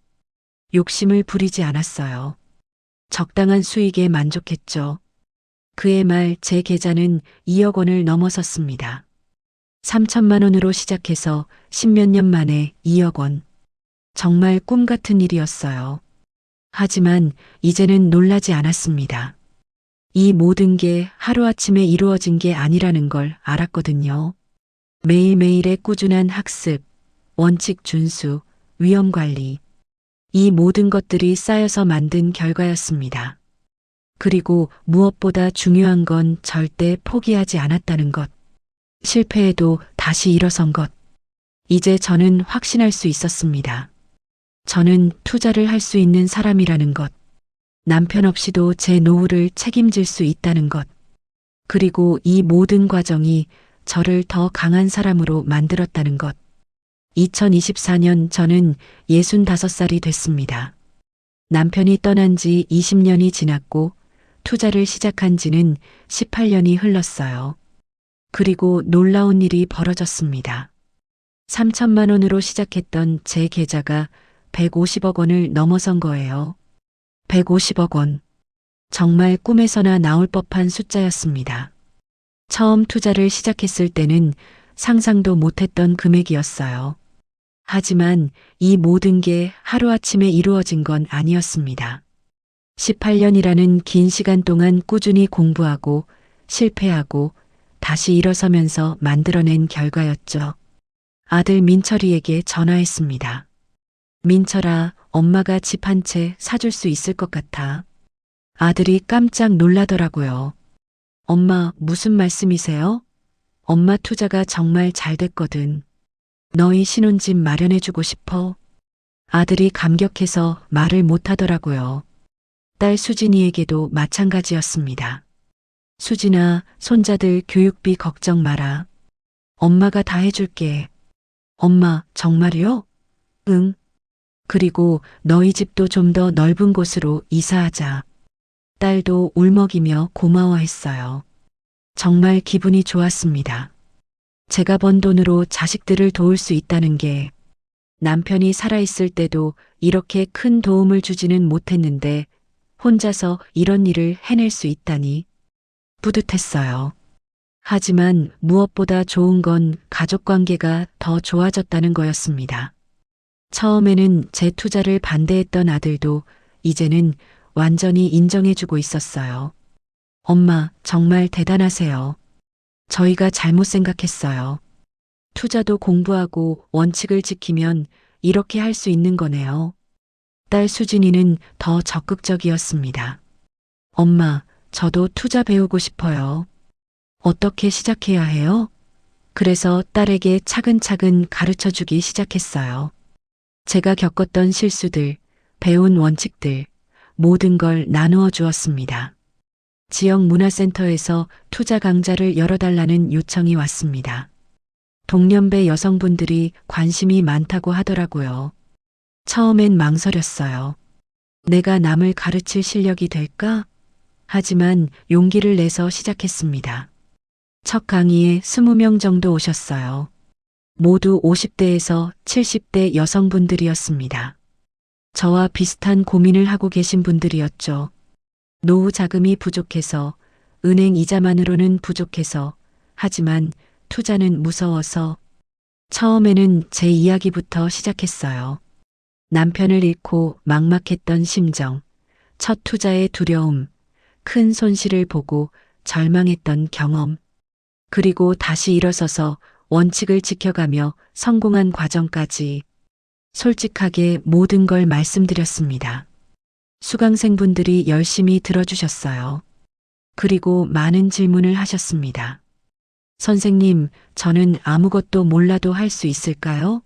욕심을 부리지 않았어요. 적당한 수익에 만족했죠. 그해 말 제 계좌는 2억 원을 넘어섰습니다. 3천만 원으로 시작해서 10몇 년 만에 2억 원. 정말 꿈 같은 일이었어요. 하지만 이제는 놀라지 않았습니다. 이 모든 게 하루아침에 이루어진 게 아니라는 걸 알았거든요. 매일매일의 꾸준한 학습, 원칙 준수, 위험 관리. 이 모든 것들이 쌓여서 만든 결과였습니다. 그리고 무엇보다 중요한 건 절대 포기하지 않았다는 것. 실패해도 다시 일어선 것. 이제 저는 확신할 수 있었습니다. 저는 투자를 할 수 있는 사람이라는 것. 남편 없이도 제 노후를 책임질 수 있다는 것. 그리고 이 모든 과정이 저를 더 강한 사람으로 만들었다는 것. 2024년 저는 65살이 됐습니다. 남편이 떠난 지 20년이 지났고 투자를 시작한 지는 18년이 흘렀어요. 그리고 놀라운 일이 벌어졌습니다. 3천만 원으로 시작했던 제 계좌가 150억 원을 넘어선 거예요. 150억 원. 정말 꿈에서나 나올 법한 숫자였습니다. 처음 투자를 시작했을 때는 상상도 못했던 금액이었어요. 하지만 이 모든 게 하루아침에 이루어진 건 아니었습니다. 18년이라는 긴 시간 동안 꾸준히 공부하고 실패하고 다시 일어서면서 만들어낸 결과였죠. 아들 민철이에게 전화했습니다. 민철아, 엄마가 집 한 채 사줄 수 있을 것 같아. 아들이 깜짝 놀라더라고요. 엄마, 무슨 말씀이세요? 엄마 투자가 정말 잘 됐거든. 너희 신혼집 마련해주고 싶어. 아들이 감격해서 말을 못하더라고요. 딸 수진이에게도 마찬가지였습니다. 수진아, 손자들 교육비 걱정 마라. 엄마가 다 해줄게. 엄마, 정말요? 응. 그리고 너희 집도 좀 더 넓은 곳으로 이사하자. 딸도 울먹이며 고마워했어요. 정말 기분이 좋았습니다. 제가 번 돈으로 자식들을 도울 수 있다는 게 남편이 살아있을 때도 이렇게 큰 도움을 주지는 못했는데 혼자서 이런 일을 해낼 수 있다니 뿌듯했어요. 하지만 무엇보다 좋은 건 가족 관계가 더 좋아졌다는 거였습니다. 처음에는 제 투자를 반대했던 아들도 이제는 완전히 인정해주고 있었어요. 엄마, 정말 대단하세요. 저희가 잘못 생각했어요. 투자도 공부하고 원칙을 지키면 이렇게 할 수 있는 거네요. 딸 수진이는 더 적극적이었습니다. 엄마, 저도 투자 배우고 싶어요. 어떻게 시작해야 해요? 그래서 딸에게 차근차근 가르쳐 주기 시작했어요. 제가 겪었던 실수들, 배운 원칙들, 모든 걸 나누어 주었습니다. 지역 문화센터에서 투자 강좌를 열어달라는 요청이 왔습니다. 동년배 여성분들이 관심이 많다고 하더라고요. 처음엔 망설였어요. 내가 남을 가르칠 실력이 될까? 하지만 용기를 내서 시작했습니다. 첫 강의에 20명 정도 오셨어요. 모두 50대에서 70대 여성분들이었습니다. 저와 비슷한 고민을 하고 계신 분들이었죠. 노후 자금이 부족해서, 은행 이자만으로는 부족해서, 하지만 투자는 무서워서. 처음에는 제 이야기부터 시작했어요. 남편을 잃고 막막했던 심정, 첫 투자의 두려움, 큰 손실을 보고 절망했던 경험, 그리고 다시 일어서서 원칙을 지켜가며 성공한 과정까지 솔직하게 모든 걸 말씀드렸습니다. 수강생분들이 열심히 들어주셨어요. 그리고 많은 질문을 하셨습니다. 선생님, 저는 아무것도 몰라도 할 수 있을까요?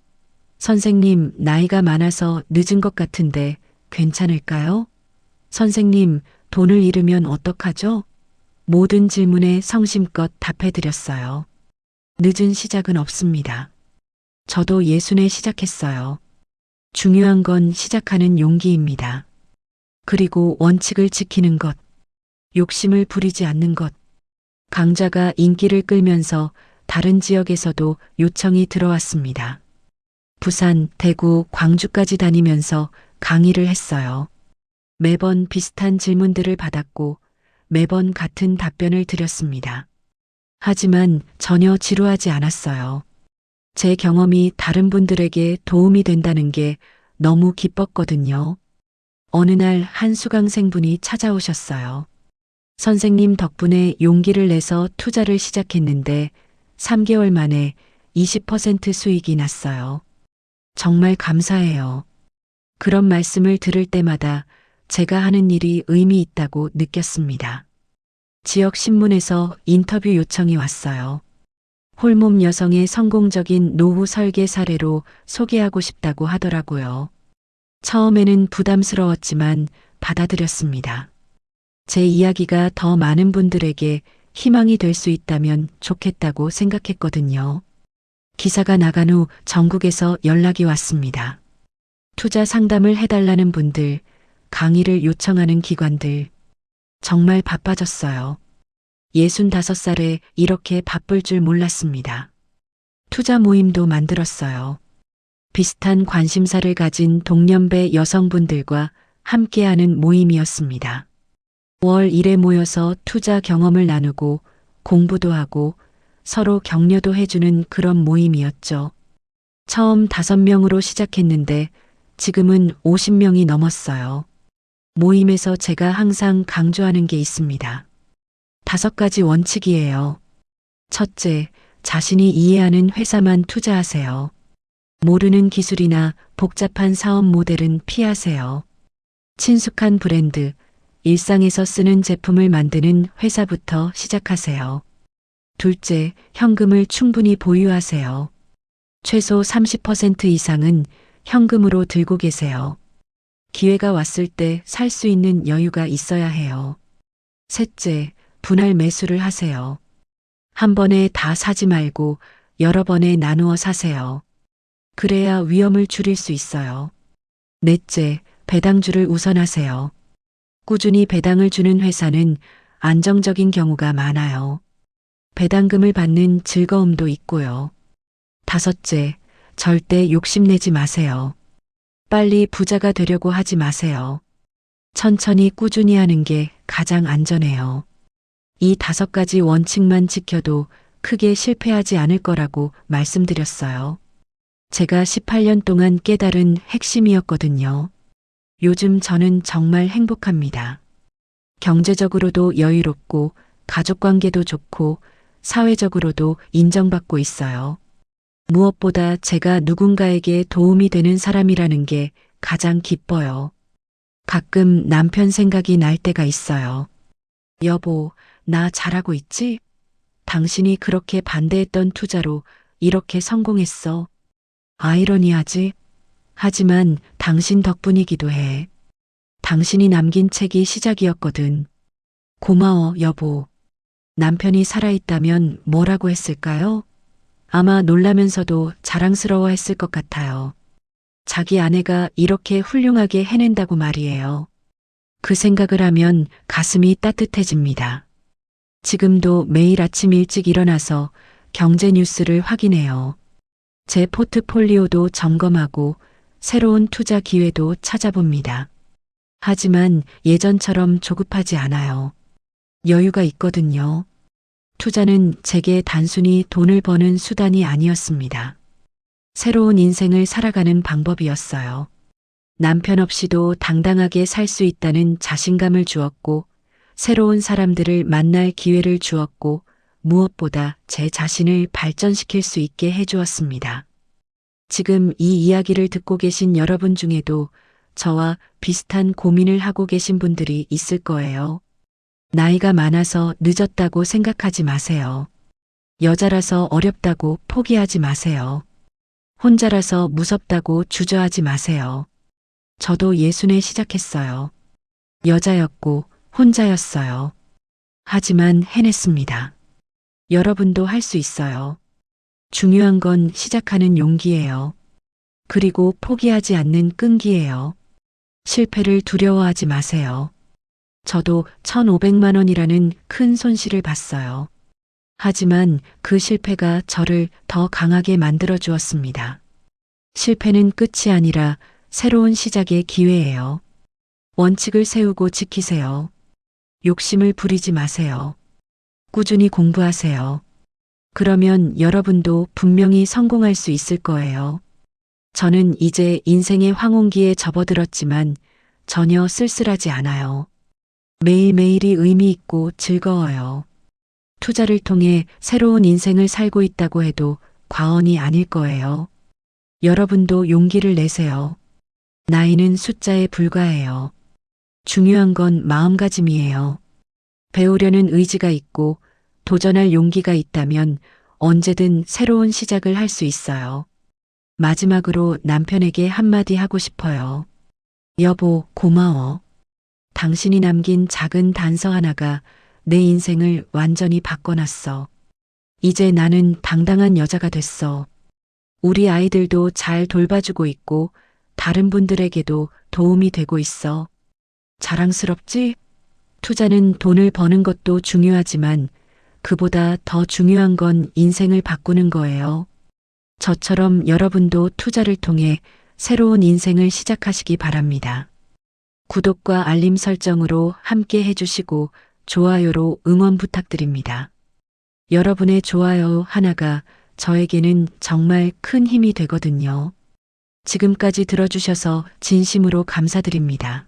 선생님, 나이가 많아서 늦은 것 같은데 괜찮을까요? 선생님, 돈을 잃으면 어떡하죠? 모든 질문에 성심껏 답해드렸어요. 늦은 시작은 없습니다. 저도 예순에 시작했어요. 중요한 건 시작하는 용기입니다. 그리고 원칙을 지키는 것, 욕심을 부리지 않는 것. 강좌가 인기를 끌면서 다른 지역에서도 요청이 들어왔습니다. 부산, 대구, 광주까지 다니면서 강의를 했어요. 매번 비슷한 질문들을 받았고 매번 같은 답변을 드렸습니다. 하지만 전혀 지루하지 않았어요. 제 경험이 다른 분들에게 도움이 된다는 게 너무 기뻤거든요. 어느 날 한 수강생분이 찾아오셨어요. 선생님 덕분에 용기를 내서 투자를 시작했는데 3개월 만에 20% 수익이 났어요. 정말 감사해요. 그런 말씀을 들을 때마다 제가 하는 일이 의미 있다고 느꼈습니다. 지역 신문에서 인터뷰 요청이 왔어요. 홀몸 여성의 성공적인 노후 설계 사례로 소개하고 싶다고 하더라고요. 처음에는 부담스러웠지만 받아들였습니다. 제 이야기가 더 많은 분들에게 희망이 될 수 있다면 좋겠다고 생각했거든요. 기사가 나간 후 전국에서 연락이 왔습니다. 투자 상담을 해달라는 분들, 강의를 요청하는 기관들. 정말 바빠졌어요. 65살에 이렇게 바쁠 줄 몰랐습니다. 투자 모임도 만들었어요. 비슷한 관심사를 가진 동년배 여성분들과 함께하는 모임이었습니다. 5월 1에 모여서 투자 경험을 나누고 공부도 하고 서로 격려도 해주는 그런 모임이었죠. 처음 5명으로 시작했는데 지금은 50명이 넘었어요. 모임에서 제가 항상 강조하는 게 있습니다. 5가지 원칙이에요. 첫째, 자신이 이해하는 회사만 투자하세요. 모르는 기술이나 복잡한 사업 모델은 피하세요. 친숙한 브랜드, 일상에서 쓰는 제품을 만드는 회사부터 시작하세요. 둘째, 현금을 충분히 보유하세요. 최소 30% 이상은 현금으로 들고 계세요. 기회가 왔을 때 살 수 있는 여유가 있어야 해요. 셋째, 분할 매수를 하세요. 한 번에 다 사지 말고 여러 번에 나누어 사세요. 그래야 위험을 줄일 수 있어요. 넷째, 배당주를 우선하세요. 꾸준히 배당을 주는 회사는 안정적인 경우가 많아요. 배당금을 받는 즐거움도 있고요. 다섯째, 절대 욕심내지 마세요. 빨리 부자가 되려고 하지 마세요. 천천히 꾸준히 하는 게 가장 안전해요. 이 5가지 원칙만 지켜도 크게 실패하지 않을 거라고 말씀드렸어요. 제가 18년 동안 깨달은 핵심이었거든요. 요즘 저는 정말 행복합니다. 경제적으로도 여유롭고 가족관계도 좋고 사회적으로도 인정받고 있어요. 무엇보다 제가 누군가에게 도움이 되는 사람이라는 게 가장 기뻐요. 가끔 남편 생각이 날 때가 있어요. 여보, 나 잘하고 있지? 당신이 그렇게 반대했던 투자로 이렇게 성공했어. 아이러니하지? 하지만 당신 덕분이기도 해. 당신이 남긴 책이 시작이었거든. 고마워, 여보. 남편이 살아있다면 뭐라고 했을까요? 아마 놀라면서도 자랑스러워 했을 것 같아요. 자기 아내가 이렇게 훌륭하게 해낸다고 말이에요. 그 생각을 하면 가슴이 따뜻해집니다. 지금도 매일 아침 일찍 일어나서 경제 뉴스를 확인해요. 제 포트폴리오도 점검하고 새로운 투자 기회도 찾아봅니다. 하지만 예전처럼 조급하지 않아요. 여유가 있거든요. 투자는 제게 단순히 돈을 버는 수단이 아니었습니다. 새로운 인생을 살아가는 방법이었어요. 남편 없이도 당당하게 살 수 있다는 자신감을 주었고, 새로운 사람들을 만날 기회를 주었고, 무엇보다 제 자신을 발전시킬 수 있게 해주었습니다. 지금 이 이야기를 듣고 계신 여러분 중에도 저와 비슷한 고민을 하고 계신 분들이 있을 거예요. 나이가 많아서 늦었다고 생각하지 마세요. 여자라서 어렵다고 포기하지 마세요. 혼자라서 무섭다고 주저하지 마세요. 저도 예순에 시작했어요. 여자였고 혼자였어요. 하지만 해냈습니다. 여러분도 할 수 있어요. 중요한 건 시작하는 용기예요. 그리고 포기하지 않는 끈기예요. 실패를 두려워하지 마세요. 저도 1,500만 원이라는 큰 손실을 봤어요. 하지만 그 실패가 저를 더 강하게 만들어 주었습니다. 실패는 끝이 아니라 새로운 시작의 기회예요. 원칙을 세우고 지키세요. 욕심을 부리지 마세요. 꾸준히 공부하세요. 그러면 여러분도 분명히 성공할 수 있을 거예요. 저는 이제 인생의 황혼기에 접어들었지만 전혀 쓸쓸하지 않아요. 매일매일이 의미 있고 즐거워요. 투자를 통해 새로운 인생을 살고 있다고 해도 과언이 아닐 거예요. 여러분도 용기를 내세요. 나이는 숫자에 불과해요. 중요한 건 마음가짐이에요. 배우려는 의지가 있고 도전할 용기가 있다면 언제든 새로운 시작을 할 수 있어요. 마지막으로 남편에게 한마디 하고 싶어요. 여보, 고마워. 당신이 남긴 작은 단서 하나가 내 인생을 완전히 바꿔놨어. 이제 나는 당당한 여자가 됐어. 우리 아이들도 잘 돌봐주고 있고 다른 분들에게도 도움이 되고 있어. 자랑스럽지? 투자는 돈을 버는 것도 중요하지만 그보다 더 중요한 건 인생을 바꾸는 거예요. 저처럼 여러분도 투자를 통해 새로운 인생을 시작하시기 바랍니다. 구독과 알림 설정으로 함께 해주시고 좋아요로 응원 부탁드립니다. 여러분의 좋아요 하나가 저에게는 정말 큰 힘이 되거든요. 지금까지 들어주셔서 진심으로 감사드립니다.